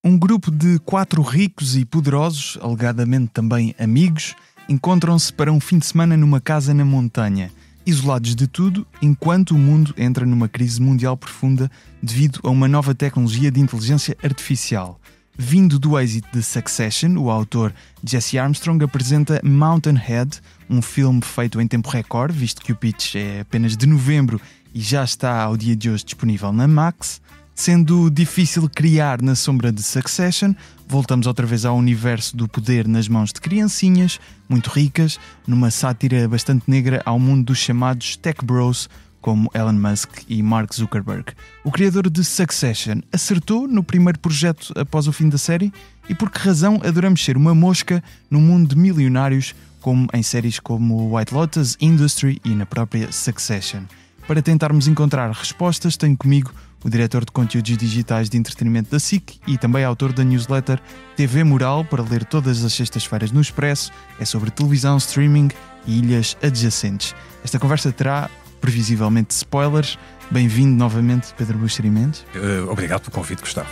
Um grupo de 4 ricos e poderosos, alegadamente também amigos, encontram-se para um fim de semana numa casa na montanha, isolados de tudo, enquanto o mundo entra numa crise mundial profunda devido a uma nova tecnologia de inteligência artificial. Vindo do êxito de Succession, o autor Jesse Armstrong apresenta Mountainhead, um filme feito em tempo recorde, visto que o pitch é apenas de novembro e já está ao dia de hoje disponível na Max. Sendo difícil criar na sombra de Succession, voltamos outra vez ao universo do poder nas mãos de criancinhas, muito ricas, numa sátira bastante negra ao mundo dos chamados tech bros, como Elon Musk e Mark Zuckerberg. O criador de Succession acertou no primeiro projeto após o fim da série? E por que razão adoramos ser uma mosca no mundo de milionários, como em séries como White Lotus, Industry e na própria Succession? Para tentarmos encontrar respostas, tenho comigo o diretor de conteúdos digitais de entretenimento da SIC e também autor da newsletter TV Moral, para ler todas as sextas-feiras no Expresso. É sobre televisão, streaming e ilhas adjacentes. Esta conversa terá, previsivelmente, spoilers. Bem-vindo novamente, Pedro Buxeri Mendes. Obrigado pelo convite, Gustavo.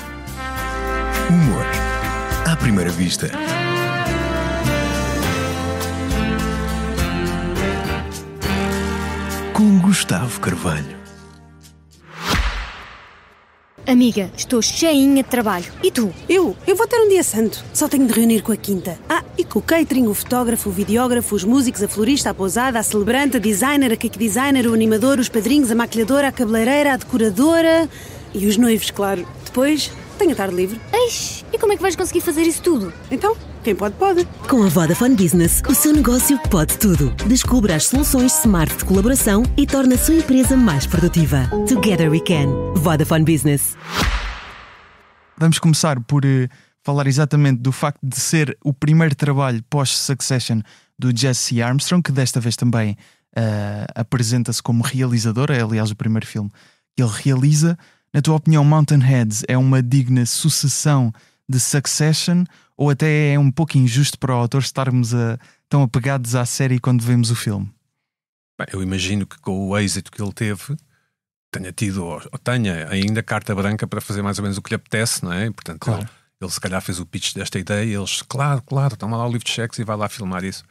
Humor à primeira vista. Com Gustavo Carvalho. Amiga, estou cheinha de trabalho. E tu? Eu vou ter um dia santo. Só tenho de reunir com a quinta. E com o catering, o fotógrafo, o videógrafo, os músicos, a florista, a pousada, a celebrante, a designer, a cake designer, o animador, os padrinhos, a maquilhadora, a cabeleireira, a decoradora e os noivos, claro. Depois, tenho a tarde livre. Eish, e como é que vais conseguir fazer isso tudo? Então, quem pode, pode. Com a Vodafone Business, o seu negócio pode tudo. Descubra as soluções smart de colaboração e torne a sua empresa mais produtiva. Together we can. Vodafone Business. Vamos começar por falar exatamente do facto de ser o primeiro trabalho pós-Succession do Jesse Armstrong, que desta vez também apresenta-se como realizador. É, aliás, o primeiro filme que ele realiza. Na tua opinião, Mountainhead é uma digna sucessão de Succession, ou até é um pouco injusto para o autor estarmos tão apegados à série quando vemos o filme? Bem, eu imagino que com o êxito que ele teve tenha tido, ou tenha ainda carta branca para fazer mais ou menos o que lhe apetece, não é? E, portanto, claro. Ele se calhar fez o pitch desta ideia e eles, claro, toma lá o livro de cheques e vai lá filmar isso.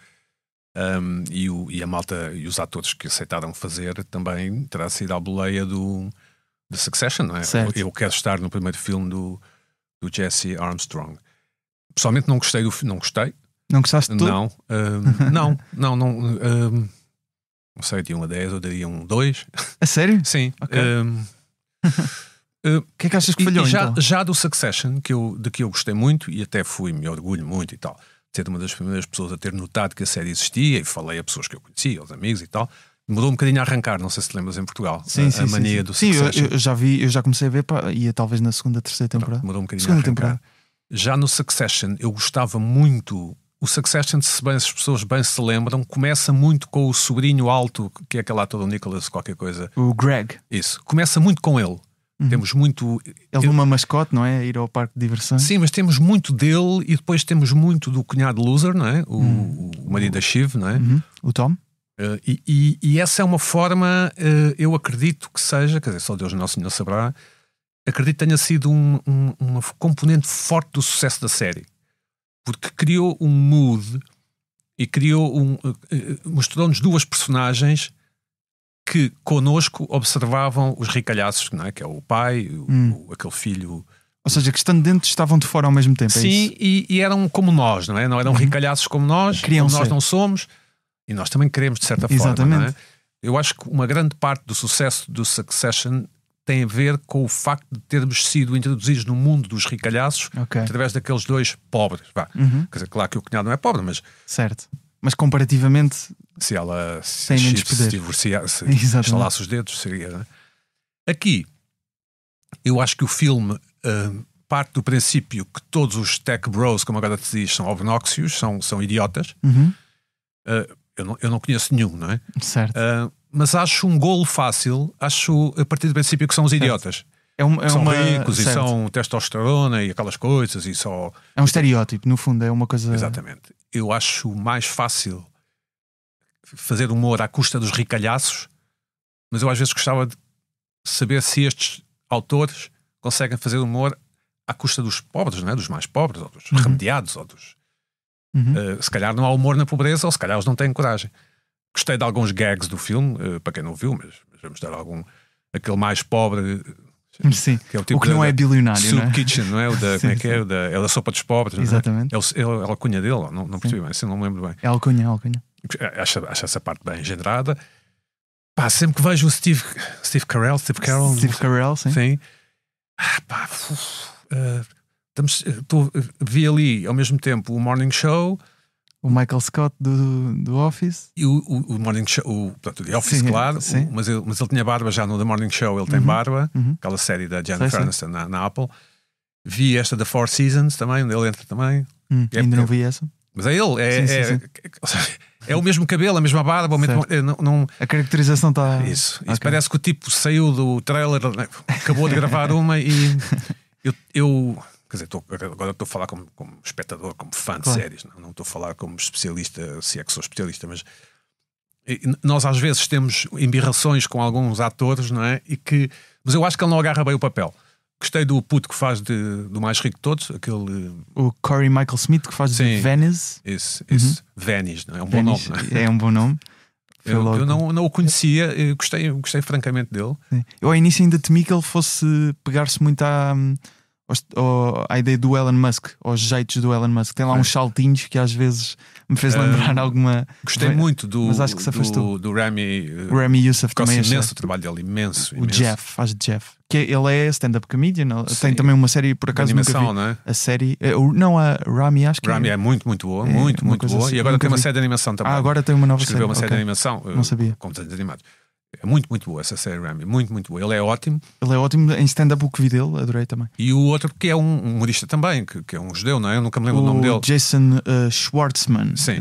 E a malta e os atores que aceitaram fazer também terá sido à boleia do Succession, não é? Eu quero estar no primeiro filme do Jesse Armstrong. Pessoalmente não gostei do filme. Não gostei. Não gostaste de tudo? Não. Não sei, de 1 a 10 eu daria um 2. A sério? Sim. Okay. O que é que achas que falhou, então? Já do Succession, de que eu gostei muito e até me orgulho muito e tal, de ser uma das primeiras pessoas a ter notado que a série existia, e falei a pessoas que eu conhecia, aos amigos e tal. Mudou um bocadinho a arrancar, não sei se te lembras, em Portugal. A mania do Succession. Sim, eu já vi, eu já comecei a ver, ia talvez na segunda, terceira temporada. Mudou um bocadinho a arrancar. Já no Succession, eu gostava muito. O Succession, se as pessoas bem se lembram, começa muito com o sobrinho alto, que é aquele ator do Nicholas, qualquer coisa. O Greg. Isso. Começa muito com ele. Temos muito... Ele numa mascote, não é? Ir ao parque de diversões. Sim, mas temos muito dele e depois temos muito do cunhado loser, não é? O marido da Shiv, não é? O Tom. E essa é uma forma, eu acredito que seja, quer dizer, só Deus Nosso Senhor saberá, acredito que tenha sido uma componente forte do sucesso da série, porque criou um mood e mostrou-nos duas personagens que connosco observavam os ricalhaços, não é? Que é o pai, aquele filho. Ou seja, que estando dentro estavam de fora ao mesmo tempo. Sim, e eram como nós, não é? Não eram ricalhaços como nós, nós não somos. E nós também queremos, de certa forma, não é? Eu acho que uma grande parte do sucesso do Succession tem a ver com o facto de termos sido introduzidos no mundo dos ricalhaços através daqueles dois pobres. Quer dizer, claro que o cunhado não é pobre, mas... Certo. Mas comparativamente... Se ela se divorciasse, se instalasse os dedos, seria... Não é? Aqui, eu acho que o filme parte do princípio que todos os tech bros, como agora te diz, são obnóxios, são idiotas. Eu não conheço nenhum, não é? Certo. Mas acho um golo fácil, acho a partir do princípio que são os idiotas. São ricos e são testosterona e aquelas coisas e só... É um estereótipo, no fundo, é uma coisa... Exatamente. Eu acho mais fácil fazer humor à custa dos ricalhaços, mas eu às vezes gostava de saber se estes autores conseguem fazer humor à custa dos pobres, não é? Dos mais pobres, ou dos remediados, ou dos... se calhar não há humor na pobreza, ou se calhar eles não têm coragem. Gostei de alguns gags do filme, para quem não viu, mas vamos dar algum... Aquele mais pobre... Sim, que é o, tipo o que não é bilionário, Soup não é? Kitchen, não é? O da, Sim, como é que é? É da sopa dos pobres, não é? Exatamente. É a alcunha dele, não percebi bem, assim não me lembro bem. É alcunha. Acho essa parte bem engendrada. Pá, sempre que vejo o Steve Carell, sim. Vi ali ao mesmo tempo o Morning Show, o Michael Scott do Office e o Morning Show, portanto, o The Office, claro, mas ele tinha barba já no The Morning Show, ele tem barba, aquela série da Jennifer Aniston na Apple. Vi esta da Four Seasons também, onde ele entra também. Ainda não vi essa. Mas é ele, é o mesmo cabelo, a mesma barba, a caracterização está. Isso parece que o tipo saiu do trailer, acabou de gravar uma e eu quer dizer, agora estou a falar como espectador, como fã de séries, não estou a falar como especialista, se é que sou especialista, mas nós às vezes temos embirrações com alguns atores, não é? Mas eu acho que ele não agarra bem o papel. Gostei do puto que faz do mais rico de todos, o Corey Michael Smith, que faz de Venice. Isso. Venice, não é? É um bom nome, não é? É um bom nome. Eu não o conhecia, gostei francamente dele. Sim. Eu ao início ainda temi que ele fosse pegar-se muito à ideia do Elon Musk, aos jeitos do Elon Musk. Tem lá uns saltinhos que às vezes me fez lembrar alguma. Gostei muito mas acho que se afastou. do Rami Youssef também. Imenso o trabalho dele, imenso. Jeff, faz de Jeff. Que ele é stand-up comedian. Tem também uma série, por acaso, animação, nunca vi. Não é? A série. Não, a Rami, acho que Rami é muito boa, muito boa. Assim. E agora tem uma série de animação também. Agora tem uma nova série. Escreveu uma série de animação. Não sabia. Com desenhos animados. É muito boa essa série, Rami. Muito boa. Ele é ótimo. Ele é ótimo em stand-up, o que vi dele, adorei também. E o outro que é um humorista também, que é um judeu, não é? Eu nunca me lembro o nome dele. Jason Schwartzman. Sim.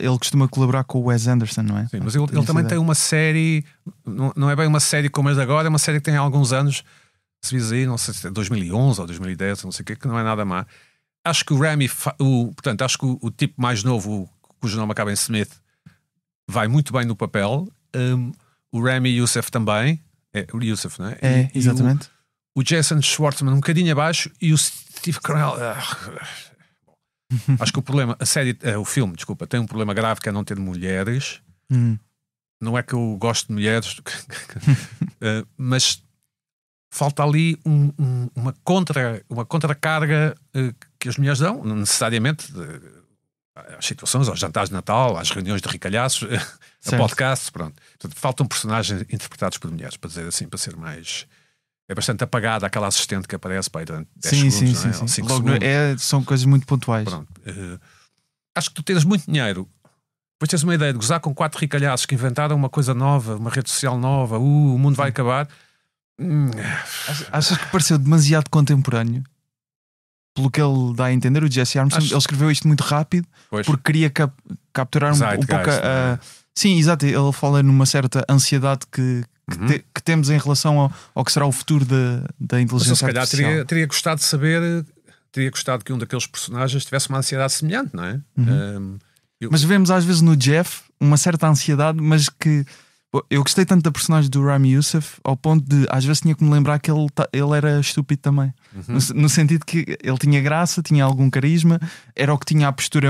Ele costuma colaborar com o Wes Anderson, não é? Sim, mas ele também tem uma série, não é bem uma série como as de agora, é uma série que tem alguns anos, se vis aí, não sei se é 2011 ou 2010, não sei o que não é nada má. Acho que o Rami, portanto, acho que o tipo mais novo, cujo nome acaba em Smith, vai muito bem no papel. O Rami Youssef também. O Youssef, não é? Exatamente. O Jason Schwartzman um bocadinho abaixo e o Steve Carell. Acho que o filme, desculpa, tem um problema grave que é não ter mulheres. Não é que eu gosto de mulheres, mas falta ali uma contracarga que as mulheres dão, necessariamente. Às situações, aos jantares de Natal, às reuniões de ricalhaços, a podcasts, pronto. Portanto, faltam personagens interpretados por mulheres, para dizer assim, para ser mais... É bastante apagada aquela assistente que aparece para aí durante 10 segundos, não é? Ou 5 segundos. São coisas muito pontuais. Pronto. Acho que tu tens muito dinheiro, depois tens uma ideia de gozar com 4 ricalhaços que inventaram uma coisa nova, uma rede social nova, o mundo vai acabar. Achas que pareceu demasiado contemporâneo? Pelo que ele dá a entender, o Jesse Armstrong, ele escreveu isto muito rápido, porque queria capturar um pouco Sim, exato. Ele fala numa certa ansiedade que temos em relação ao que será o futuro da inteligência artificial. Se calhar teria gostado de saber, teria gostado que um daqueles personagens tivesse uma ansiedade semelhante, não é? Mas vemos às vezes no Jeff uma certa ansiedade, mas que eu gostei tanto da personagem do Rami Youssef ao ponto de às vezes tinha que me lembrar que ele era estúpido também, no sentido que ele tinha graça, tinha algum carisma, era o que tinha a postura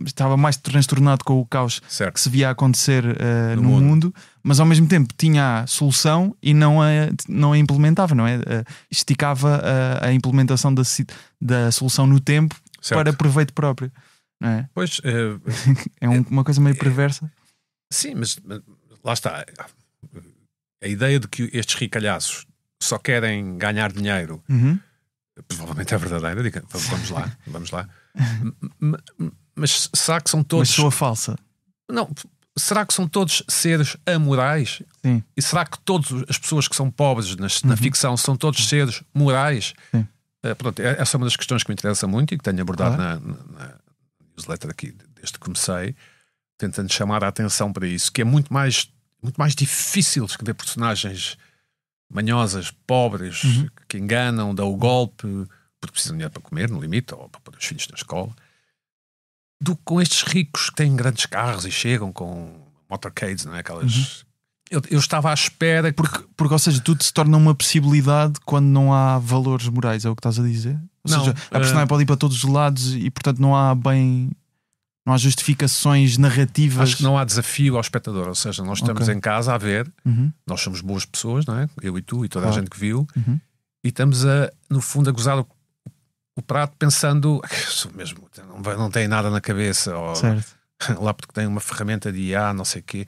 estava mais transtornado com o caos que se via acontecer no mundo, mas ao mesmo tempo tinha a solução e não a implementava, não é? Esticava a implementação da solução no tempo para proveito próprio, não é? Pois é uma coisa meio perversa. Sim, mas lá está. A ideia de que estes ricalhaços só querem ganhar dinheiro provavelmente é verdadeira. Vamos lá. Mas será que são todos... Mas soa falsa. Não, será que são todos seres amorais? Sim. E será que todas as pessoas que são pobres na ficção são todos seres morais? Sim. Pronto, essa é uma das questões que me interessa muito e que tenho abordado na newsletter aqui desde que comecei, tentando chamar a atenção para isso, que é muito mais difícil escrever personagens manhosas, pobres, que enganam, dão o golpe porque precisam de dinheiro para comer, no limite, ou para pôr os filhos na escola, do que com estes ricos que têm grandes carros e chegam com motorcades, não é? Aquelas... Eu estava à espera... Porque, ou seja, tudo se torna uma possibilidade quando não há valores morais, é o que estás a dizer? Ou seja, a personagem pode ir para todos os lados e, portanto, não há justificações narrativas. Acho que não há desafio ao espectador. Ou seja, nós estamos em casa a ver, nós somos boas pessoas, não é? Eu e tu e toda a gente que viu, e estamos, no fundo, a gozar o prato pensando isso mesmo, não tem nada na cabeça, ou lá porque tem uma ferramenta de IA, não sei o quê.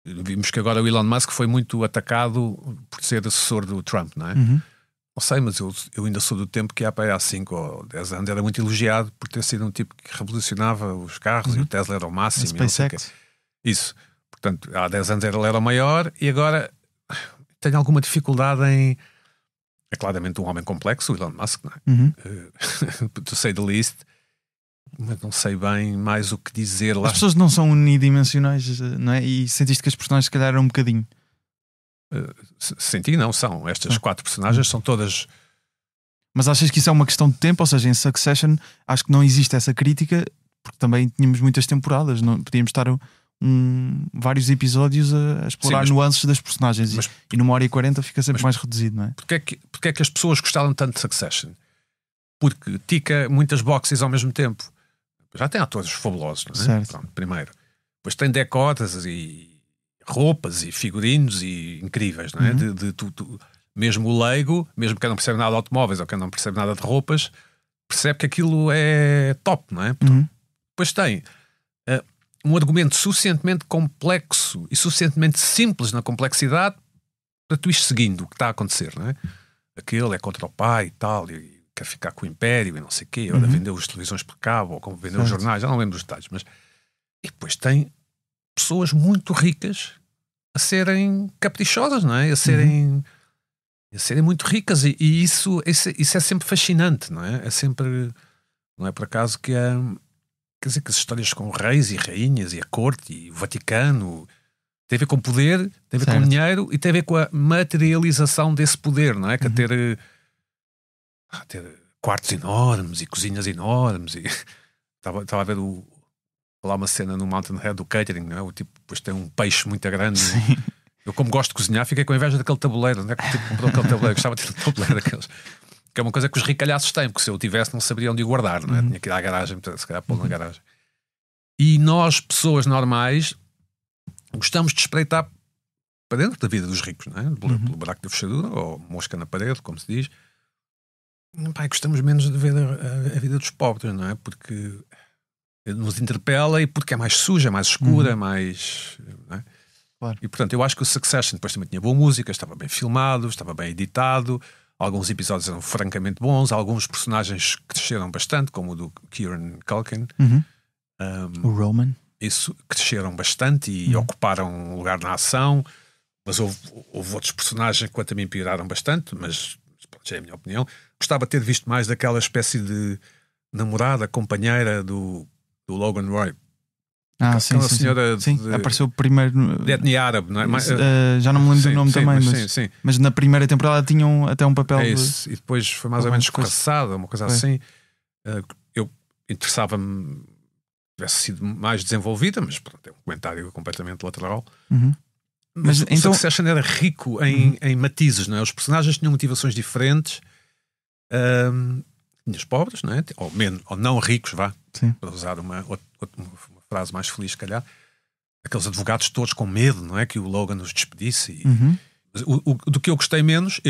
Vimos que agora o Elon Musk foi muito atacado por ser assessor do Trump, não é? Não sei, mas eu ainda sou do tempo que há 5 ou 10 anos era muito elogiado por ter sido um tipo que revolucionava os carros e o Tesla era o máximo. SpaceX. Isso. Portanto, há 10 anos ele era o maior e agora tenho alguma dificuldade em... É claramente um homem complexo, o Elon Musk, não é? To say the least. Mas não sei bem mais o que dizer lá. As pessoas não são unidimensionais, não é? E sentiste que as personagens se calhar eram um bocadinho. Senti, não são. Estas 4 personagens são todas... Mas achas que isso é uma questão de tempo? Ou seja, em Succession acho que não existe essa crítica, porque também tínhamos muitas temporadas, não? Podíamos estar vários episódios a explorar nuances das personagens, e numa 1h40 fica sempre mais reduzido, não é? Porque é que as pessoas gostaram tanto de Succession? Porque tica muitas boxes ao mesmo tempo. Já tem atores fabulosos, não é? Pronto, primeiro. Depois tem decoras e roupas e figurinos e incríveis, não é? Mesmo o leigo, mesmo quem não percebe nada de automóveis ou quem não percebe nada de roupas, percebe que aquilo é top, não é? Depois tem um argumento suficientemente complexo e suficientemente simples na complexidade para tu ir seguindo o que está a acontecer, não é? Aquele é contra o pai e tal, e quer ficar com o império e não sei o quê, ou vendeu as televisões por cabo, ou como vendeu os jornais, já não lembro dos detalhes, mas... E depois tem pessoas muito ricas a serem caprichosas, não é? A serem muito ricas, e isso é sempre fascinante, não é? É sempre... Não é por acaso que quer dizer, que as histórias com reis e rainhas e a corte e o Vaticano tem a ver com poder, tem a ver com dinheiro e tem a ver com a materialização desse poder, não é? Que ter quartos enormes e cozinhas enormes, e estava a ver lá uma cena no Mountain Head do catering, não é? O tipo depois tem um peixe muito grande. Eu, como gosto de cozinhar, fiquei com inveja daquele tabuleiro, não é? Que o tipo comprou aquele tabuleiro, gostava de ter um tabuleiro daqueles, que é uma coisa que os ricalhaços têm, porque se eu tivesse não saberia onde o guardar, não é? Tinha que ir à garagem, se calhar pô-lo na garagem. E nós, pessoas normais, gostamos de espreitar para dentro da vida dos ricos, não é? Pelo buraco da fechadura, ou mosca na parede, como se diz. Pai, gostamos menos de ver a vida dos pobres, não é? Porque nos interpela e porque é mais suja, mais escura, mais... Não é? Claro. E portanto, eu acho que o Succession depois também tinha boa música, estava bem filmado, estava bem editado, alguns episódios eram francamente bons, alguns personagens cresceram bastante, como o do Kieran Culkin. O Roman. Isso, cresceram bastante e ocuparam um lugar na ação, mas houve outros personagens que quanto a mim pioraram bastante, mas já é a minha opinião. Gostava de ter visto mais daquela espécie de namorada, companheira do Logan Roy. Sim. Senhora apareceu primeiro de etnia árabe, não é? Já não me lembro do nome também, mas na primeira temporada tinham até um papel isso. E depois foi mais ou menos escorraçada, uma coisa assim. Eu interessava-me que tivesse sido mais desenvolvida, mas pronto, é um comentário completamente lateral. Mas então o Succession era rico em matizes, não é? Os personagens tinham motivações diferentes. Tinhas pobres, não é? Ou não ricos, para usar uma frase mais feliz, se calhar. Aqueles advogados todos com medo, não é? Que o Logan os despedisse. Do que eu gostei menos,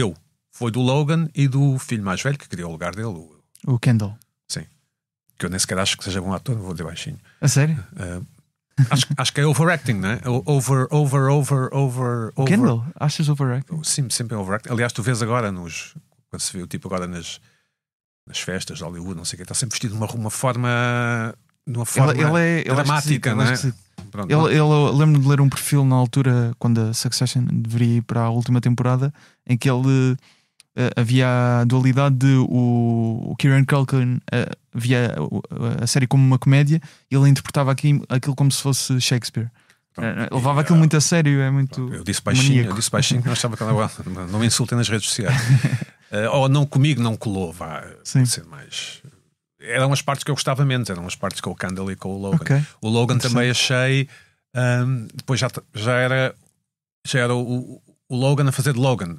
foi do Logan e do filho mais velho, que queria o lugar dele. O Kendall. Sim. Que eu nem sequer acho que seja bom ator, vou dizer baixinho. A sério? Acho que é overacting, não é? Over. Kendall? Achas overacting? Sim, sempre é overacting. Aliás, tu vês agora quando se vê o tipo agora nas festas de Hollywood, não sei o que, está sempre vestido de uma forma dramática, não é? Eu lembro-me de ler um perfil na altura, quando a Succession deveria ir para a última temporada, em que ele havia a dualidade de o Kieran Culkin via a série como uma comédia e ele interpretava aquilo como se fosse Shakespeare. Ele levava aquilo muito a sério, é muito. Eu disse baixinho, não estava não me insultem nas redes sociais. Ou não comigo, não colou, ser mais. Eram as partes que eu gostava menos, eram as partes com o Kendall e com o Logan. Okay. O Logan também achei. Depois já era o Logan a fazer de Logan.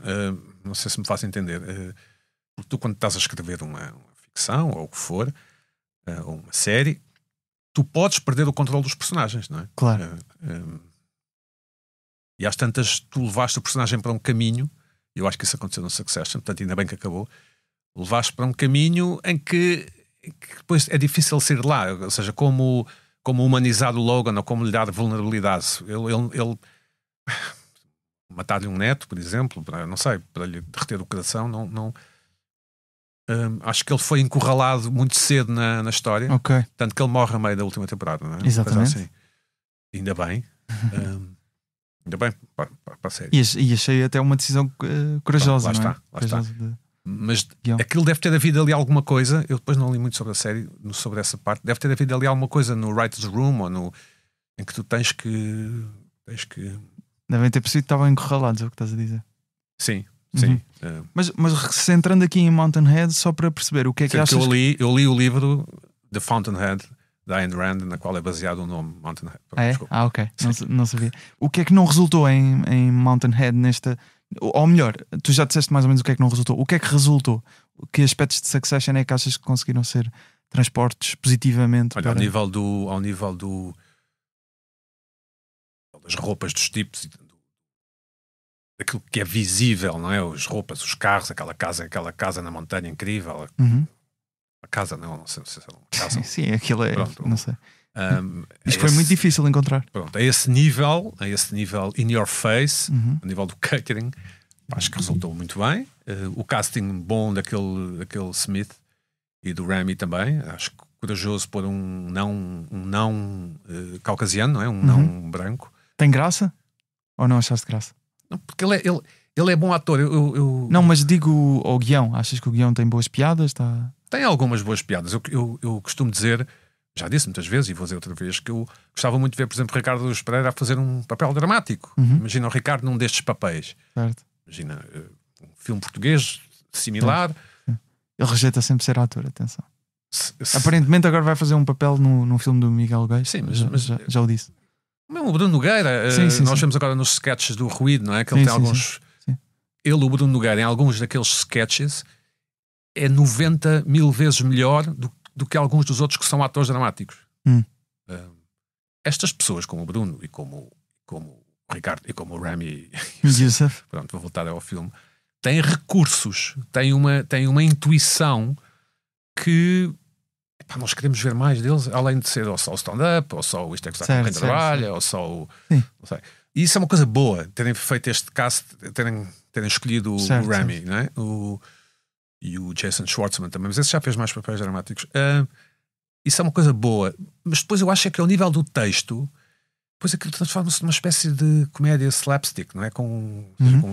Não sei se me faço entender. Porque tu, quando estás a escrever uma ficção, ou o que for, ou uma série, tu podes perder o controle dos personagens, não é? Claro. E às tantas, tu levaste o personagem para um caminho, e eu acho que isso aconteceu no Succession, portanto, ainda bem que acabou. Levaste para um caminho em que depois é difícil sair de lá, ou seja, como humanizar o Logan ou como lhe dar vulnerabilidade. Ele matar-lhe um neto, por exemplo, não sei, para lhe derreter o coração, não acho que ele foi encurralado muito cedo na história, tanto que ele morre a meio da última temporada, não é? Exatamente. Assim. Ainda bem. Ainda bem para a série. E achei até uma decisão corajosa. Lá não está, é? lá está. Mas aquilo deve ter havido ali alguma coisa. Eu depois não li muito sobre a série, sobre essa parte. Deve ter havido ali alguma coisa no Writer's Room ou em que tu tens que. Devem ter percebido que estavam encurralados, é o que estás a dizer. Sim. Mas centrando aqui em Mountainhead, só para perceber o que é que achas. Eu li o livro The Fountainhead da Ayn Rand, na qual é baseado o nome Mountainhead. Ok. Não sabia. O que é que não resultou em Mountainhead nesta. Ou melhor, tu já disseste mais ou menos o que é que não resultou. O que é que resultou? Que aspectos de Succession é que achas que conseguiram ser transportes positivamente? Olha, ao nível das roupas dos tipos, daquilo que é visível, não é? As roupas, os carros, aquela casa na montanha incrível. A casa, não sei se é uma casa. Sim, aquilo é. Pronto, não sei. Isto foi muito difícil encontrar. Pronto, a esse nível in your face, a nível do catering, acho que resultou muito bem. O casting bom daquele Smith e do Rami também, acho que corajoso pôr um não caucasiano, não é? Um não branco. Tem graça? Ou não achaste graça? Não, porque ele é bom ator. Não, mas digo o guião. Achas que o guião tem boas piadas? Tem algumas boas piadas. Eu costumo dizer, já disse muitas vezes e vou dizer outra vez, que eu gostava muito de ver, por exemplo, Ricardo Pereira a fazer um papel dramático. Imagina o Ricardo num destes papéis. Certo. Imagina um filme português similar. Sim. Ele rejeita sempre ser ator, atenção. Aparentemente agora vai fazer um papel num filme do Miguel Gais. Sim, mas já o disse. O Bruno Nogueira, nós vemos agora nos sketches do Ruído, não é? Que ele tem alguns. Sim. Ele, o Bruno Nogueira, em alguns daqueles sketches, é 90.000 vezes melhor do que alguns dos outros que são atores dramáticos. Estas pessoas, como o Bruno e como o Ricardo e como o Rami, pronto, vou voltar ao filme, têm recursos, têm uma intuição que. Nós queremos ver mais deles, além de ser ou só o stand-up, ou só o Isto é que está com quem trabalha, ou só o. Não sei. E isso é uma coisa boa, terem feito este cast, terem escolhido o Rami, não é? E o Jason Schwartzman também, mas esse já fez mais papéis dramáticos. Isso é uma coisa boa, mas depois eu acho que ao nível do texto, depois aquilo transforma-se numa espécie de comédia slapstick, não é?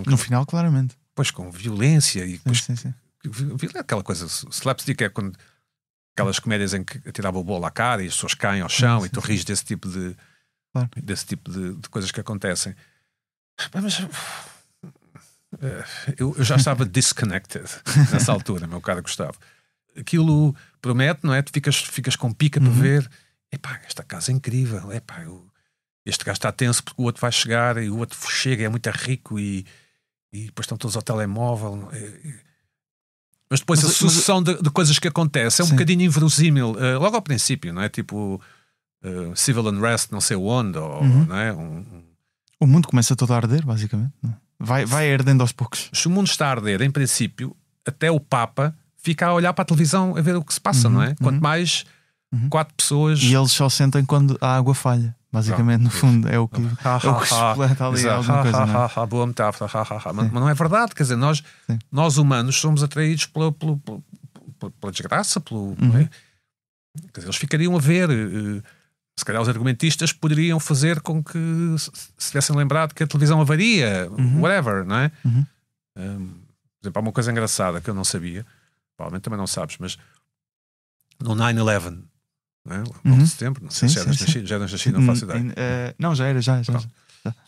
No final, claramente. Depois com violência e depois, sim. Aquela coisa, slapstick é quando. Aquelas comédias em que atirava o bolo à cara e as pessoas caem ao chão e tu rires desse tipo de coisas que acontecem. Mas eu já estava disconnected nessa altura, meu caro Gustavo. Aquilo promete, não é? Tu ficas com pica para ver. Esta casa é incrível. Este gajo está tenso porque o outro vai chegar e o outro chega, é muito rico e depois estão todos ao telemóvel. Mas depois a sucessão de coisas que acontecem é um bocadinho inverosímil, logo ao princípio, não é? Tipo civil unrest, não sei onde, ou, não é? O mundo começa todo a arder, basicamente. Vai ardendo aos poucos. Se o mundo está a arder, em princípio, até o Papa fica a olhar para a televisão a ver o que se passa, não é? Quanto mais 4 pessoas. E eles só sentem quando a água falha. Basicamente, no fundo, é o que expleta ali alguma coisa, não é? Boa metáfora, mas não é verdade, quer dizer, nós humanos somos atraídos pela desgraça, não é? Quer dizer, eles ficariam a ver, se calhar os argumentistas poderiam fazer com que se tivessem lembrado que a televisão avaria, whatever, não é? Por exemplo, há uma coisa engraçada que eu não sabia, provavelmente também não sabes, mas no 9/11, não é? 9 de setembro, não sei se já eras nascido, não faço ideia. Não, já era.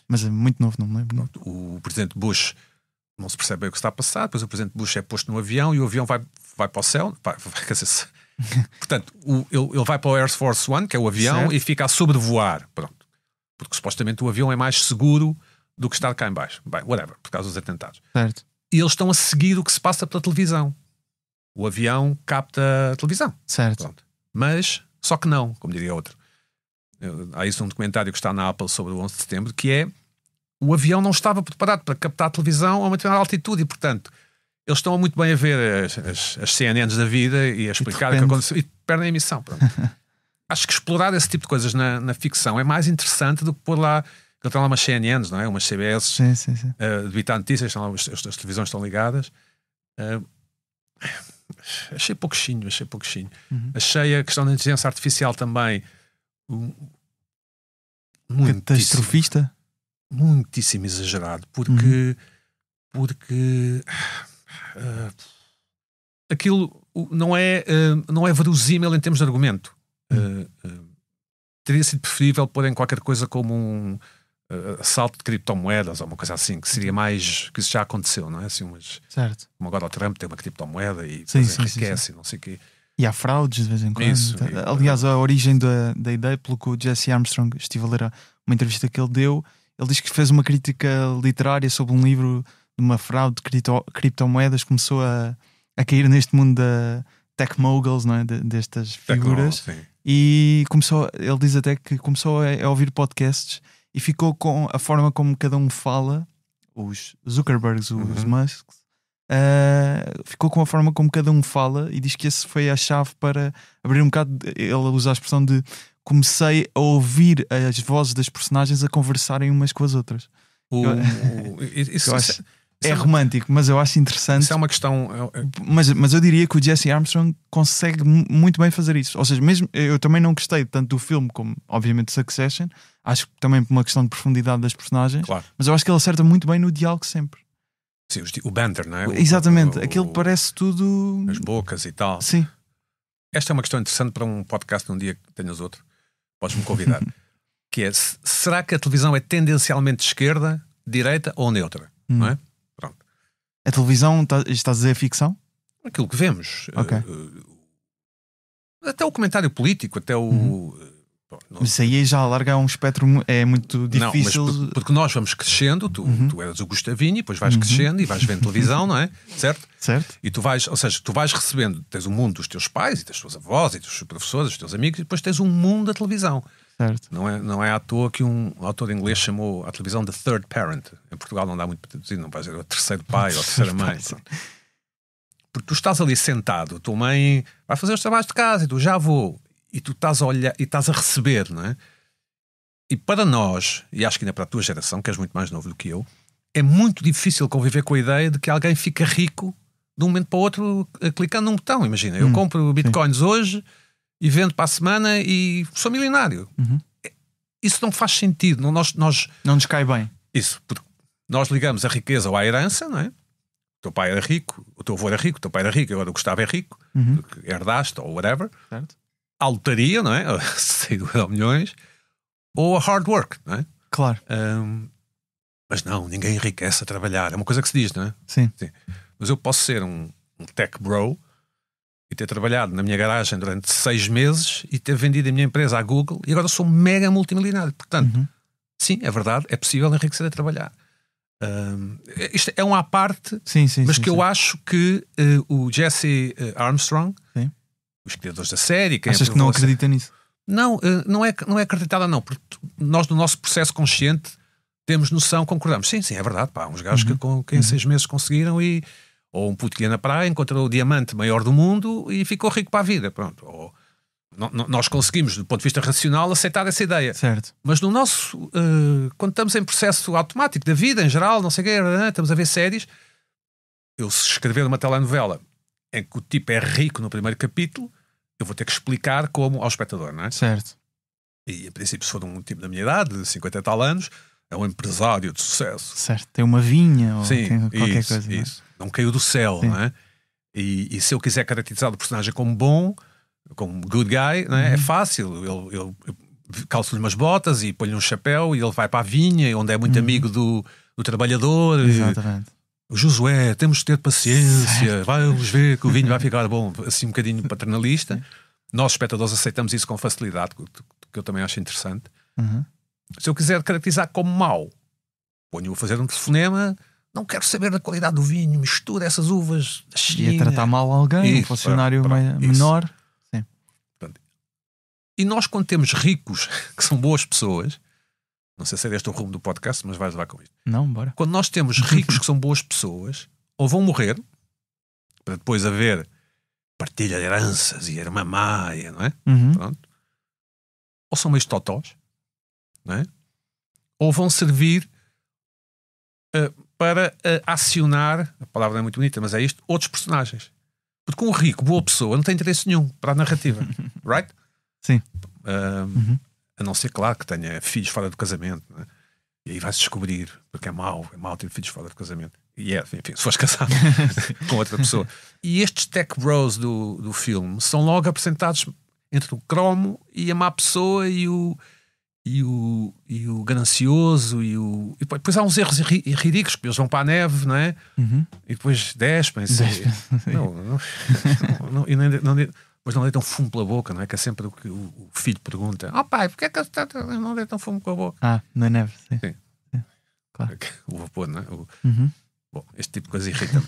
Mas é muito novo, não me lembro. O presidente Bush não se percebe bem o que está a passar, depois o presidente Bush é posto no avião e o avião vai para o céu. Quer dizer, portanto, ele vai para o Air Force One, que é o avião, e fica a sobrevoar. Pronto. Porque supostamente o avião é mais seguro do que estar cá em baixo. Bem, whatever, por causa dos atentados. Certo. E eles estão a seguir o que se passa pela televisão. o avião capta a televisão. Certo. Pronto. Mas, só que não, como diria outro. Há isso um documentário que está na Apple sobre o 11 de setembro, que é o avião não estava preparado para captar a televisão a uma determinada altitude e, portanto, eles estão muito bem a ver as CNNs da vida e a explicar o que aconteceu e perdem a emissão. Pronto. Acho que explorar esse tipo de coisas na ficção é mais interessante do que pôr lá. Ele tem lá umas CNNs, não é? Umas CBS Sim. de evitar notícias, estão lá, as televisões estão ligadas. Achei pouquinho. Achei a questão da inteligência artificial também catastrofista, muitíssimo exagerado, porque aquilo não é verosímil em termos de argumento. Teria sido preferível pôr em qualquer coisa como um assalto de criptomoedas ou uma coisa assim, que seria mais, que isso já aconteceu, não é? Assim, certo. Como agora o Trump tem uma criptomoeda e enriquece, não sei o quê. E há fraudes de vez em quando. Isso. Aliás, a origem da ideia, pelo que o Jesse Armstrong, estive a ler uma entrevista que ele deu, ele diz que fez uma crítica literária sobre um livro de uma fraude de criptomoedas, começou a cair neste mundo da tech moguls, não é? Destas figuras. E ele diz até que começou a ouvir podcasts e ficou com a forma como cada um fala, os Zuckerbergs, os Musks, ficou com a forma como cada um fala, e diz que esse foi a chave para abrir um bocado. Ele usa a expressão de comecei a ouvir as vozes das personagens a conversarem umas com as outras. É romântico, mas eu acho interessante. Isso é uma questão. Mas eu diria que o Jesse Armstrong consegue muito bem fazer isso. Ou seja, mesmo eu também não gostei tanto do filme como, obviamente, Succession. Acho que também por uma questão de profundidade das personagens. Claro. Mas eu acho que ele acerta muito bem no diálogo sempre. Sim, o banter, não é? Exatamente. Aquilo parece tudo. As bocas e tal. Sim. Esta é uma questão interessante para um podcast num dia que tenhas outro. Podes-me convidar. Que é: será que a televisão é tendencialmente de esquerda, direita ou neutra? Não é? Pronto. A televisão, está a dizer ficção? Aquilo que vemos. Okay. Até o comentário político, até o. Isso aí já alarga um espectro, é muito difícil. Não, mas porque nós vamos crescendo, tu eras o Gustavinho, depois vais crescendo e vais vendo televisão, não é? Certo? E tu vais recebendo, tens o mundo dos teus pais e das tuas avós e dos professores, dos teus amigos, e depois tens um mundo da televisão. Certo. Não é à toa que um autor inglês chamou a televisão de third parent. Em Portugal não dá muito para traduzir, não vais dizer o terceiro pai ou a terceira mãe. Porque tu estás ali sentado, a tua mãe vai fazer os trabalhos de casa e tu já vou. E tu estás a olhar e estás a receber, não é? E para nós, e acho que ainda para a tua geração, que és muito mais novo do que eu, é muito difícil conviver com a ideia de que alguém fica rico de um momento para o outro clicando num botão. Imagina, eu compro bitcoins hoje e vendo para a semana e sou milionário. Isso não faz sentido. Não nos cai bem. Isso, porque nós ligamos a riqueza ou à herança, não é? O teu pai era rico, o teu avô era rico, o teu pai era rico, agora o Gustavo é rico, porque herdaste ou whatever. Certo. A lotaria, não é? 6 milhões, ou a hard work, não é? Claro. Mas não, ninguém enriquece a trabalhar. É uma coisa que se diz, não é? Sim. Mas eu posso ser um tech bro e ter trabalhado na minha garagem durante 6 meses e ter vendido a minha empresa à Google e agora sou mega multimilionário. Portanto, sim, é verdade, é possível enriquecer a trabalhar. Isto é uma à parte, mas que eu acho que o Jesse Armstrong, os criadores da série... Achas que não acredita nisso? Não é acreditada, não. Porque nós, no nosso processo consciente, temos noção, concordamos. Sim, é verdade. Pá, uns gajos que em 6 meses conseguiram ou um puto que ia na praia, encontrou o diamante maior do mundo e ficou rico para a vida. Pronto. Ou, nós conseguimos, do ponto de vista racional, aceitar essa ideia. Certo. Mas no nosso... quando estamos em processo automático da vida, em geral, não sei o quê, estamos a ver séries, eu se escrever uma telenovela em que o tipo é rico no primeiro capítulo, eu vou ter que explicar como ao espectador, não é? Certo. E, a princípio, se for um tipo da minha idade, de 50 e tal anos, é um empresário de sucesso. Certo. Tem uma vinha ou sim, tem qualquer isso, coisa. Isso. Não caiu do céu, não é? E se eu quiser caracterizar o personagem como bom, como good guy, não é? É fácil. Eu calço-lhe umas botas e ponho-lhe um chapéu e ele vai para a vinha, onde é muito amigo do trabalhador. Exatamente. Josué, temos de ter paciência, vamos ver que o vinho vai ficar bom, assim um bocadinho paternalista. Nós, espectadores, aceitamos isso com facilidade, que eu também acho interessante. Se eu quiser caracterizar como mau, ponho-o a fazer um telefonema não quero saber da qualidade do vinho, mistura essas uvas da China. E a tratar mal alguém, um funcionário menor. Sim. E nós, quando temos ricos que são boas pessoas, não sei se é este o rumo do podcast, mas vais levar com isto. Não, bora. Quando nós temos ricos que são boas pessoas, ou vão morrer, para depois haver partilha de heranças e irmã-maia, não é? Pronto. Ou são meios totós, não é? Ou vão servir para acionar, a palavra não é muito bonita, mas é isto, outros personagens. Porque um rico, boa pessoa, não tem interesse nenhum para a narrativa. Right? Sim. A não ser, claro, que tenha filhos fora do casamento, não é? E aí vai-se descobrir, porque é mau ter filhos fora do casamento. E enfim, se fores casado com outra pessoa. E estes tech bros do filme são logo apresentados entre o cromo e a má pessoa e o ganancioso e depois há uns erros ridículos, que eles vão para a neve, não é? E depois despem-se. Depois não deitam fumo pela boca, não é? Que é sempre o que o filho pergunta: pai, porquê é que não deitam fumo pela boca? Na neve, sim. Claro. O vapor, não é? Bom, este tipo de coisa irrita-me.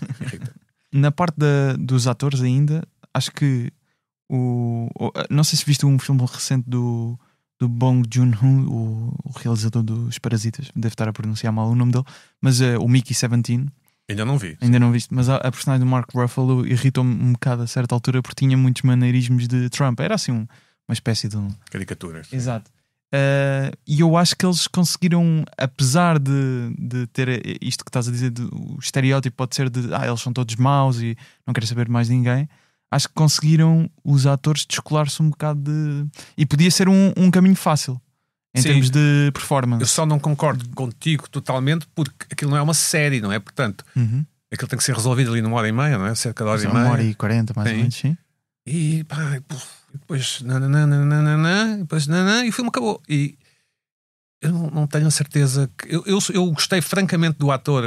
Na parte dos atores ainda, acho que não sei se viste um filme recente do Bong Joon-ho, o realizador dos Parasitas, deve estar a pronunciar mal o nome dele, mas o Mickey 17. Ainda não vi. Ainda não viste, mas a personagem do Mark Ruffalo irritou-me um bocado a certa altura porque tinha muitos maneirismos de Trump. Era assim uma espécie de caricatura. Sim. Exato. E eu acho que eles conseguiram, apesar de ter isto que estás a dizer, o estereótipo pode ser de eles são todos maus e não querem saber mais de ninguém. Acho que conseguiram os atores descolar-se um bocado e podia ser um caminho fácil em termos de performance. Eu só não concordo contigo totalmente porque aquilo não é uma série, não é? Portanto, aquilo tem que ser resolvido ali numa hora e meia, não é? Cerca de hora e meia. 1h40 mais ou menos, sim. E depois e o filme acabou. E eu não tenho a certeza que eu gostei francamente do ator,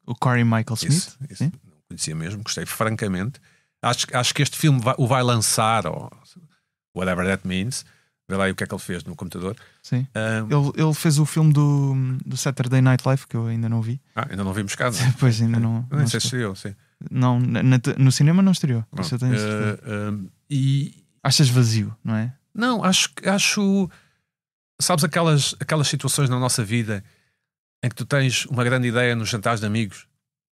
o Corey Michael Smith. Isso, não conhecia mesmo, gostei francamente. Acho que este filme o vai lançar, ou whatever that means. Vê lá aí o que é que ele fez no computador. Sim. Ele fez o filme do Saturday Night Live, que eu ainda não vi. Ainda não vimos cá. Pois, ainda não. Nem sei se estreou, sim. Não, no cinema não estreou. Isso eu tenho certeza. Achas vazio, não é? Não, acho. Sabes aquelas situações na nossa vida em que tu tens uma grande ideia nos jantares de amigos?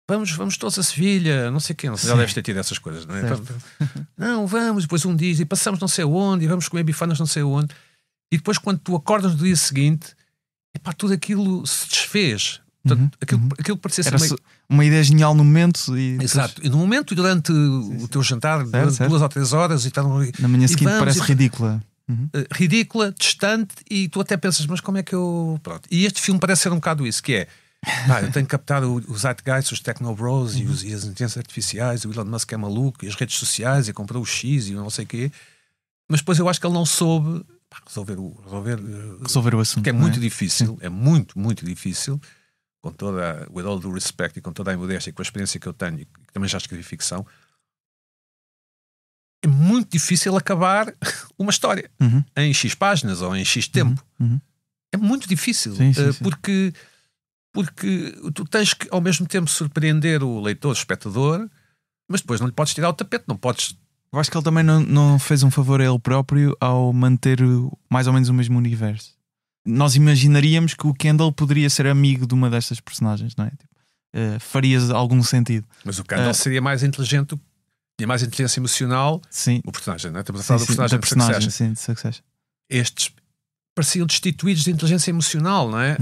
Vamos todos a Sevilha, não sei quem, não sei, já deves ter tido essas coisas, não é? Não, vamos, depois um diz, e passamos não sei onde, e vamos comer bifanas não sei onde, e depois quando tu acordas no dia seguinte, tudo aquilo se desfez. Portanto, aquilo parecia ser uma ideia genial no momento. Exato, e no momento e durante o teu jantar, durante 2 ou 3 horas, e na manhã seguinte parece ridícula. Ridícula, distante, e tu até pensas, mas como é que eu. Pronto. E este filme parece ser um bocado isso, que é. Eu tenho que captar os zeitgeist, os technobros e as inteligências artificiais, o Elon Musk é maluco, e as redes sociais, e comprou o X e não sei o quê. Mas depois eu acho que ele não soube resolver o assunto. Que é muito difícil, é muito, muito difícil, com toda, with all due respect, e com toda a modéstia e com a experiência que eu tenho, e que também já escrevi ficção. É muito difícil acabar uma história em X páginas ou em X tempo. É muito difícil, porque tu tens que ao mesmo tempo surpreender o leitor, o espectador, mas depois não lhe podes tirar o tapete, não podes. Eu acho que ele também não fez um favor a ele próprio ao manter mais ou menos o mesmo universo. Nós imaginaríamos que o Kendall poderia ser amigo de uma destas personagens, não é? Faria algum sentido. Mas o Kendall seria mais inteligente, tinha mais inteligência emocional. Sim. O personagem, não é? Estamos a falar do personagem de Succession. Estes pareciam destituídos de inteligência emocional, não é?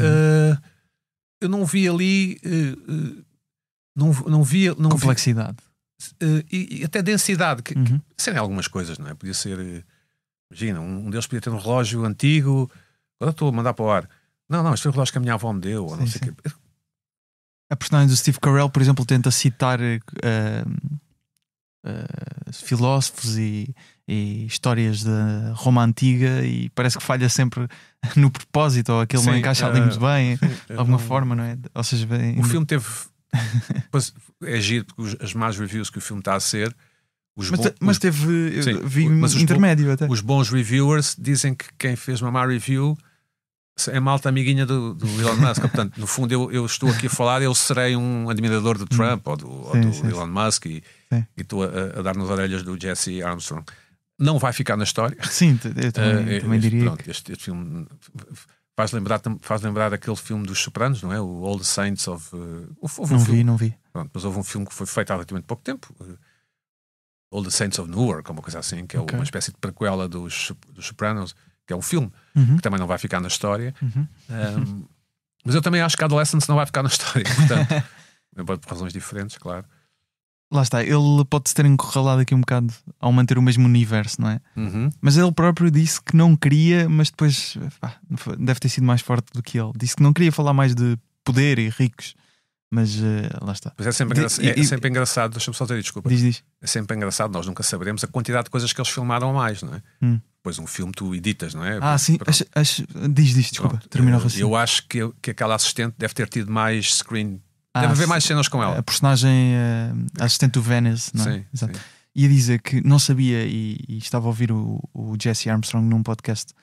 Eu não vi ali não vi complexidade e até densidade que serem algumas coisas, não é? Podia ser, imagina, um deles podia ter um relógio antigo, agora estou a mandar para o ar, não, este foi o relógio que a minha avó me deu, ou não sei o quê. A personagem do Steve Carell, por exemplo, tenta citar filósofos e histórias da Roma Antiga e parece que falha sempre no propósito, ou aquilo não encaixa ali muito bem de alguma forma, não é? Ou seja, o filme teve é giro porque as más reviews que o filme está a ser, mas teve intermédio até. Os bons reviewers dizem que quem fez uma má review é malta amiguinha do Elon Musk. Portanto, no fundo, eu estou aqui a falar, eu serei um admirador do Trump ou do Elon Musk e estou a dar nas orelhas do Jesse Armstrong. Não vai ficar na história. Sim, eu também diria. Pronto, este filme faz lembrar aquele filme dos Sopranos, não é? O All the Saints of... não vi. Pronto, mas houve um filme que foi feito há relativamente pouco tempo, All the Saints of Newark, uma coisa assim, que é uma espécie de prequela dos Sopranos, que é um filme que também não vai ficar na história. Mas eu também acho que Adolescence não vai ficar na história, portanto, embora por razões diferentes, claro. Lá está, ele pode-se ter encurralado aqui um bocado ao manter o mesmo universo, não é? Mas ele próprio disse que não queria, mas depois deve ter sido mais forte do que ele. Disse que não queria falar mais de poder e ricos, mas lá está. Mas é sempre engraçado, deixa-me só ter desculpa. Diz. É sempre engraçado, nós nunca saberemos a quantidade de coisas que eles filmaram a mais, não é? Depois um filme tu editas, não é? Sim, diz, desculpa, termina o raciocínio. Eu acho que aquela assistente deve ter tido mais screen. Deve haver mais cenas com ela. A personagem assistente do Venice, não é? Sim, exato. sim. Ia dizer que não sabia e estava a ouvir o Jesse Armstrong num podcast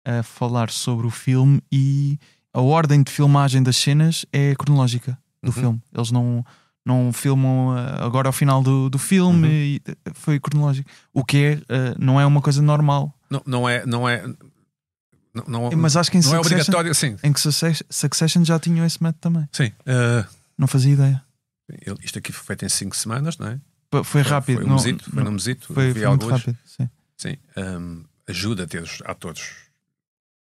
a falar sobre o filme, e a ordem de filmagem das cenas é cronológica do filme. Eles não filmam agora ao final do filme, e foi cronológico. O que não é uma coisa normal. Não é. Mas acho que não é obrigatório, sim. Em que Succession já tinham esse método também. Sim. Não fazia ideia. Isto aqui foi feito em 5 semanas, não é? Foi rápido. Foi no mesito. Foi muito rápido, sim. Sim. Ajuda a ter os atores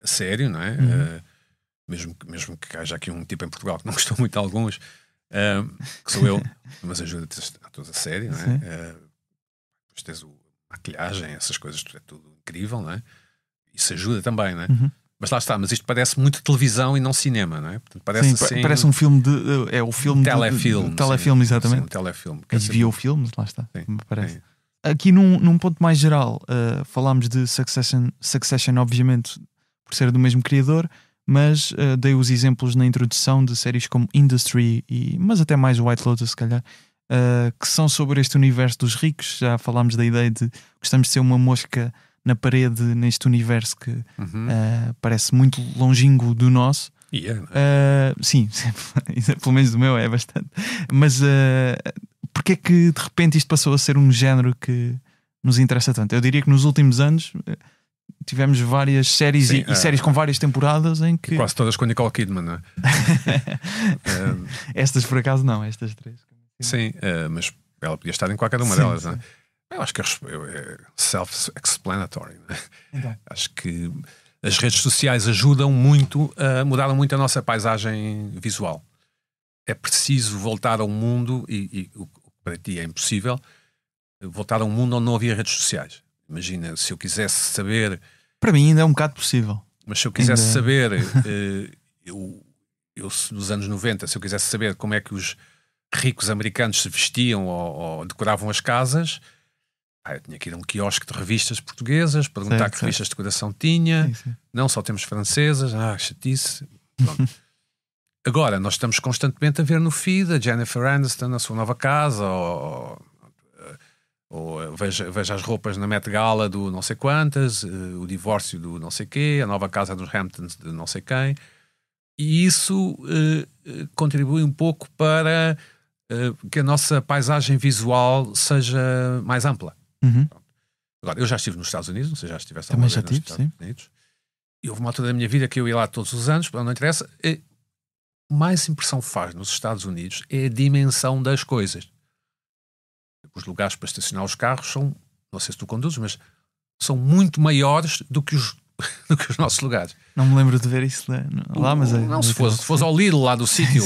a sério, não é? Mesmo que haja aqui um tipo em Portugal que não gostou muito de alguns, que sou eu, mas ajuda a ter os atores a sério, não é? Depois tens a maquilhagem, essas coisas, é tudo incrível, não é? Isso ajuda também, não é? Mas lá está, mas isto parece muito televisão e não cinema, não é? Portanto, parece um filme é o filme telefilme, telefilme, exatamente. Sim, um telefilme. HBO Filmes, lá está, sim, me parece. Sim. Aqui num ponto mais geral, falámos de Succession, obviamente, por ser do mesmo criador, mas dei os exemplos na introdução de séries como Industry, mas até mais White Lotus, se calhar, que são sobre este universo dos ricos. Já falámos da ideia de gostamos de ser uma mosca na parede neste universo que parece muito longínquo do nosso. Sim, pelo menos do meu é bastante. Mas porque é que de repente isto passou a ser um género que nos interessa tanto? Eu diria que nos últimos anos tivemos várias séries e séries com várias temporadas em que... Quase todas com Nicole Kidman, não é? Estas por acaso não, estas 3. Sim, mas ela podia estar em qualquer uma delas, não é? Eu acho que é self-explanatory, não é? Então. Acho que as redes sociais ajudam muito, mudaram muito a nossa paisagem visual. É preciso voltar a um mundo, e o que para ti é impossível, voltar a um mundo onde não havia redes sociais. Imagina, se eu quisesse saber... Para mim ainda é um bocado possível. Mas se eu quisesse saber, eu nos anos 90, se eu quisesse saber como é que os ricos americanos se vestiam ou decoravam as casas, eu tinha que ir a um quiosque de revistas portuguesas, perguntar que revistas de decoração tinha. Sim. Não, só temos francesas. Chatice. Pronto. Agora, nós estamos constantemente a ver no feed a Jennifer Aniston na sua nova casa, ou veja as roupas na Met Gala do não sei quantas, o divórcio do não sei quê, a nova casa dos Hamptons de não sei quem. E isso contribui um pouco para que a nossa paisagem visual seja mais ampla. Agora, eu já estive nos Estados Unidos, não sei se já estivesse também já estive, Estados Unidos, e houve uma altura da minha vida que eu ia lá todos os anos, não interessa. Mais impressão faz nos Estados Unidos é a dimensão das coisas. Os lugares para estacionar os carros são, não sei se tu conduzes, mas são muito maiores do que os nossos lugares. Não me lembro de ver isso lá, mas não, se fosse ao Lidl lá do sítio,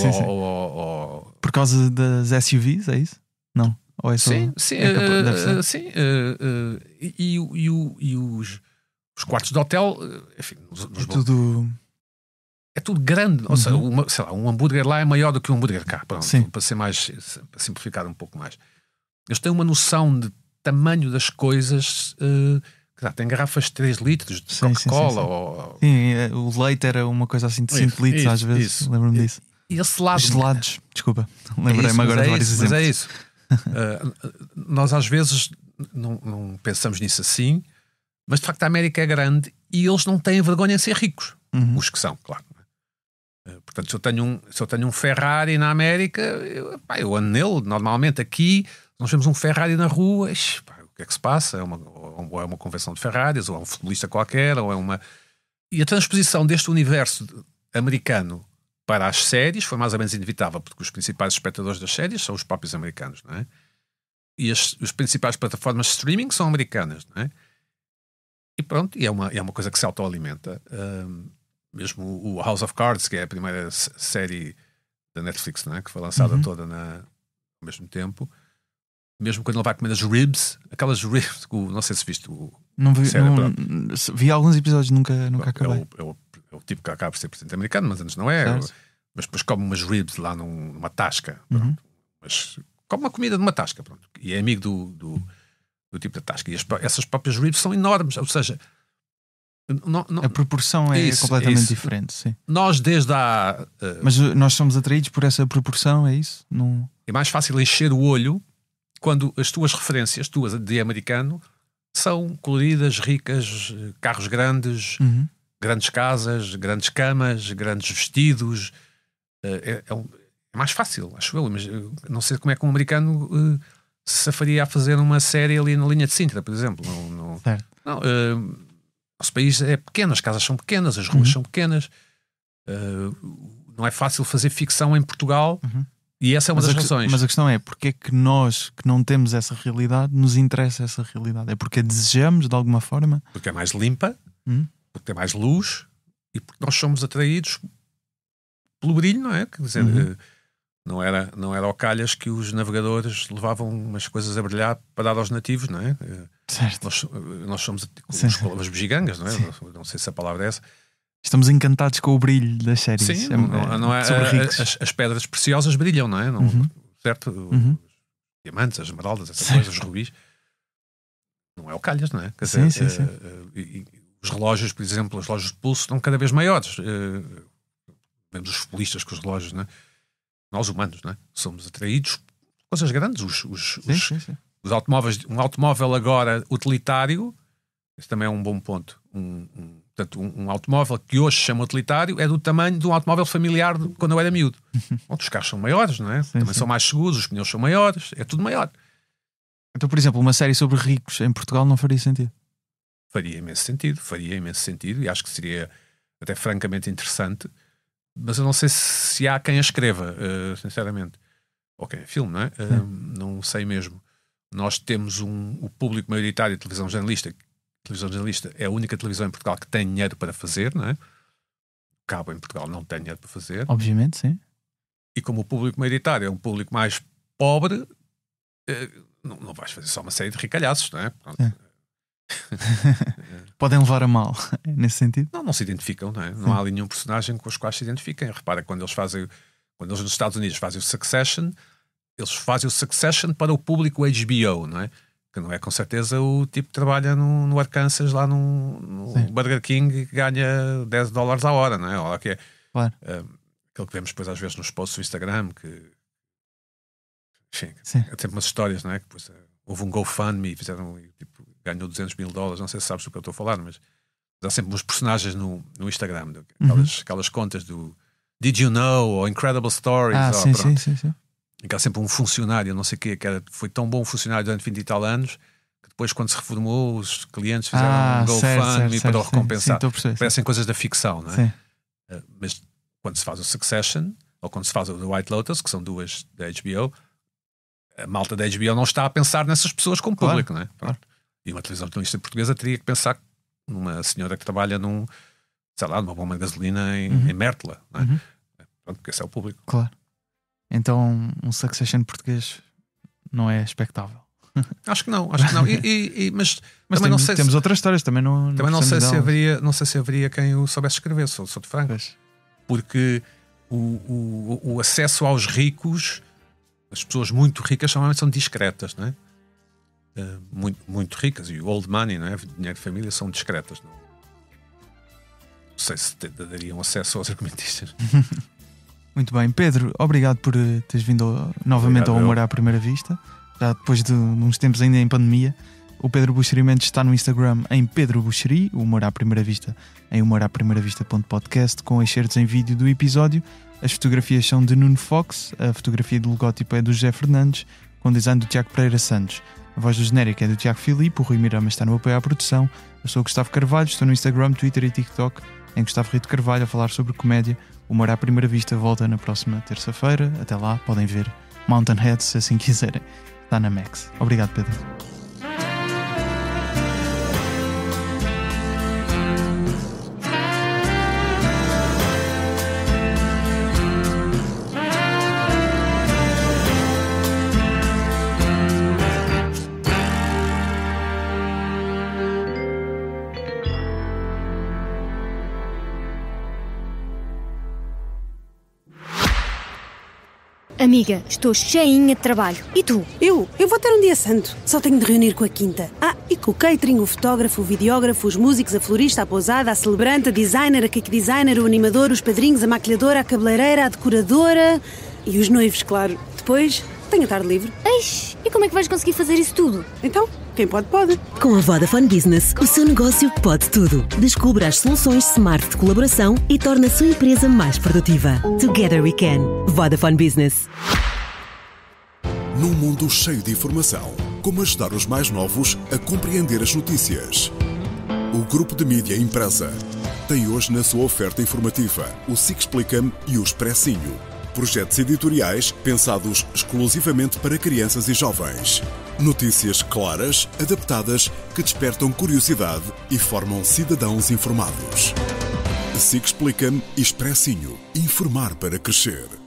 por causa das SUVs, é isso? Não. Ou é só... Sim. E os quartos de hotel, enfim, é tudo grande. Ou seja, um hambúrguer lá é maior do que um hambúrguer cá. Pronto, para simplificar um pouco mais. Eles têm uma noção de tamanho das coisas. Tem garrafas de 3 litros de Coca-Cola. Sim, o leite era uma coisa assim de 5 litros às vezes. Lembro-me disso. E esse lado... Gelados, desculpa. Lembrei-me agora de vários exemplos. Mas é isso. Nós às vezes não pensamos nisso assim, mas de facto a América é grande e eles não têm vergonha em ser ricos. Os que são, claro. Portanto, se eu tenho um Ferrari na América, eu ando nele. Normalmente aqui, nós vemos um Ferrari na rua, o que é que se passa? Ou é uma convenção de Ferraris, ou é um futebolista qualquer, ou é uma... E a transposição deste universo americano para as séries foi mais ou menos inevitável, porque os principais espectadores das séries são os próprios americanos, não é? E as principais plataformas de streaming são americanas, não é? E pronto, é uma coisa que se autoalimenta. Mesmo o House of Cards, que é a primeira série da Netflix, não é? Que foi lançada toda ao mesmo tempo. Mesmo quando ele vai comer as ribs, aquelas ribs, não sei se viste não vi alguns episódios, nunca acabei. É o tipo que acaba por ser presidente americano, mas antes não é. Mas depois come umas ribs lá numa tasca. Mas come uma comida de uma tasca, pronto. E é amigo do tipo da tasca. E essas próprias ribs são enormes, ou seja... a proporção é completamente diferente, sim. Nós desde mas nós somos atraídos por essa proporção, é isso? Não... É mais fácil encher o olho quando as tuas referências, de americano, são coloridas, ricas, carros grandes, grandes casas, grandes camas, grandes vestidos. É mais fácil, acho eu. Mas não sei como é que um americano se faria a fazer uma série ali na linha de Sintra, por exemplo. Certo. Nosso país é pequeno, as casas são pequenas, as ruas são pequenas, não é fácil fazer ficção em Portugal, e essa é uma das razões. Mas a questão é, porque é que nós que não temos essa realidade nos interessa essa realidade? É porque a desejamos de alguma forma? Porque é mais limpa, porque tem mais luz, e porque nós somos atraídos pelo brilho, não é? Quer dizer, não era ao calhas que os navegadores levavam umas coisas a brilhar para dar aos nativos, não é? Certo. Nós somos as bugigangas, não é? Não sei se a palavra é essa. Estamos encantados com o brilho das séries. Sim, não é as pedras preciosas brilham, não é? Certo? Os diamantes, as esmeraldas, essas coisas, os rubis. Não é o calhas, não é? Quer dizer, sim. E os relógios, por exemplo, os relógios de pulso estão cada vez maiores. Vemos os futebolistas com os relógios, não é? Nós humanos, não é? Somos atraídos por coisas grandes. Os automóveis, um automóvel agora utilitário, esse também é um bom ponto. Portanto, um automóvel que hoje se chama utilitário é do tamanho de um automóvel familiar de quando eu era miúdo. Os carros são maiores, não é? Também são mais seguros, os pneus são maiores, é tudo maior. Então, por exemplo, uma série sobre ricos em Portugal não faria sentido? Faria imenso sentido, e acho que seria até francamente interessante, mas eu não sei se há quem a escreva, sinceramente. Ou quem é filme, não é? Não sei mesmo. Nós temos o público maioritário de televisão jornalista. A televisão jornalista é a única televisão em Portugal que tem dinheiro para fazer, não é? Cabo em Portugal não tem dinheiro para fazer. Obviamente, sim. E como o público maioritário é um público mais pobre, não vais fazer só uma série de ricalhaços, não é? Podem levar a mal, nesse sentido? Não se identificam, não é? Não há ali nenhum personagem com os quais se identifiquem. Repara, quando eles nos Estados Unidos fazem o Succession, eles fazem o Succession para o público HBO, não é? Que não é com certeza o tipo que trabalha no Arkansas, lá no Burger King, que ganha $10 a hora, não é? Olha que é. Claro. Aquilo que vemos depois às vezes nos posts do Instagram, que enfim, Sim. é sempre umas histórias, não é? Que depois houve um GoFundMe, fizeram, tipo, ganhou $200 mil, não sei se sabes do que eu estou a falar, mas há sempre uns personagens no Instagram, aquelas contas do Did You Know, ou Incredible Stories, sim. em que há sempre um funcionário, não sei o quê, foi tão bom funcionário durante 20 e tal anos, que depois quando se reformou, os clientes fizeram um GoFundMe para o recompensar. Parecem coisas da ficção, não é? Mas quando se faz o Succession, ou quando se faz o The White Lotus, que são duas da HBO, a malta da HBO não está a pensar nessas pessoas como público, não é? Claro. E uma televisão jornalista portuguesa teria que pensar numa senhora que trabalha numa bomba de gasolina em Mértola, não é? Pronto, porque esse é o público. Claro. Então um Succession português não é expectável. Acho que não. Mas também não sei temos outras histórias, também não sei se haveria quem o soubesse escrever, sou de franco. Porque o acesso aos ricos, as pessoas muito ricas normalmente são discretas, não é? Muito ricas, e o old money, não é? Dinheiro de família, são discretas. Não sei se dariam acesso aos argumentistas. Muito bem, Pedro, obrigado por teres vindo novamente ao Humor à Primeira Vista, já depois de uns tempos ainda em pandemia. O Pedro Buxeri Mendes está no Instagram em Pedro Buxeri, o Humor à Primeira Vista em humoraprimeiravista.podcast, com excertos em vídeo do episódio. As fotografias são de Nuno Fox, a fotografia do logótipo é do José Fernandes, com design do Tiago Pereira Santos. A voz do genérico é do Tiago Filipe, o Rui Mirama está no apoio à produção. Eu sou o Gustavo Carvalho, estou no Instagram, Twitter e TikTok em Gustavo Rito Carvalho a falar sobre comédia. O Humor à Primeira Vista volta na próxima terça-feira. Até lá, podem ver Mountainhead se assim quiserem. Está na Max. Obrigado, Pedro. Amiga, estou cheinha de trabalho. E tu? Eu vou ter um dia santo. Só tenho de reunir com a quinta. E com o catering, o fotógrafo, o videógrafo, os músicos, a florista, a pousada, a celebrante, a designer, a cake designer, o animador, os padrinhos, a maquilhadora, a cabeleireira, a decoradora e os noivos, claro. Depois, tenho a tarde livre. Eish, e como é que vais conseguir fazer isso tudo? Então, quem pode, pode. Com a Vodafone Business, o seu negócio pode tudo. Descubra as soluções smart de colaboração e torne a sua empresa mais produtiva. Together we can. Vodafone Business. Num mundo cheio de informação, como ajudar os mais novos a compreender as notícias? O Grupo de Mídia Impressa tem hoje na sua oferta informativa o SIC Explica-me e o Expressinho. Projetos editoriais pensados exclusivamente para crianças e jovens. Notícias claras, adaptadas, que despertam curiosidade e formam cidadãos informados. SIC Explica-me e Expressinho. Informar para crescer.